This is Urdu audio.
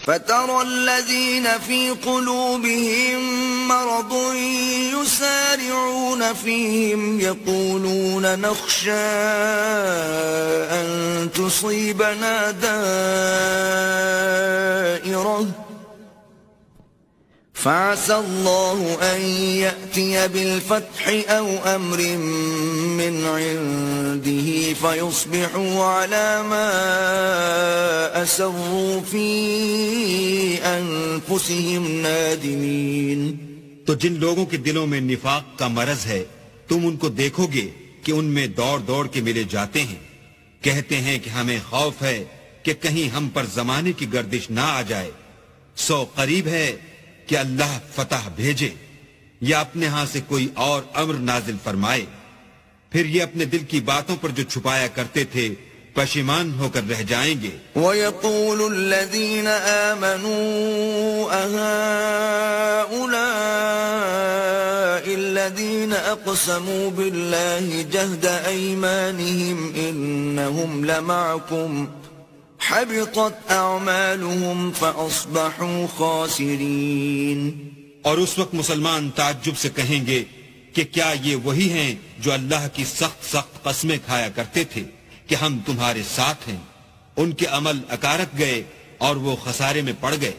فترى الذين في قلوبهم مرض يسارعون فيهم يقولون نخشى أن تصيبنا دائرة فعسى الله أن يأتي بالفتح أو أمر من عنده فيصبحوا على ما أسروا في أنفسهم نادمين. تو جن لوگوں کے دلوں میں نفاق کا مرض ہے تم ان کو دیکھو گے کہ ان میں دوڑ دوڑ کے ملے جاتے ہیں، کہتے ہیں کہ ہمیں خوف ہے کہ کہیں ہم پر زمانے کی گردش نہ آ جائے. سو قریب ہے کہ اللہ فتح بھیجے یا اپنے ہاں سے کوئی اور امر نازل فرمائے، پھر یہ اپنے دل کی باتوں پر جو چھپایا کرتے تھے پشیمان ہو کر رہ جائیں گے. وَيَقُولُ الَّذِينَ آمَنُوا أَهَؤُلَاءِ الَّذِينَ أَقْسَمُوا بِاللَّهِ جَهْدَ أَيْمَانِهِمْ إِنَّهُمْ لَمَعَكُمْ حبطت اعمالهم فاصبحوا خاسرین. اور اس وقت مسلمان تعجب سے کہیں گے کہ کیا یہ وہی ہیں جو اللہ کی سخت سخت قسمیں کھایا کرتے تھے کہ ہم تمہارے ساتھ ہیں؟ ان کے عمل اکارک گئے اور وہ خسارے میں پڑ گئے.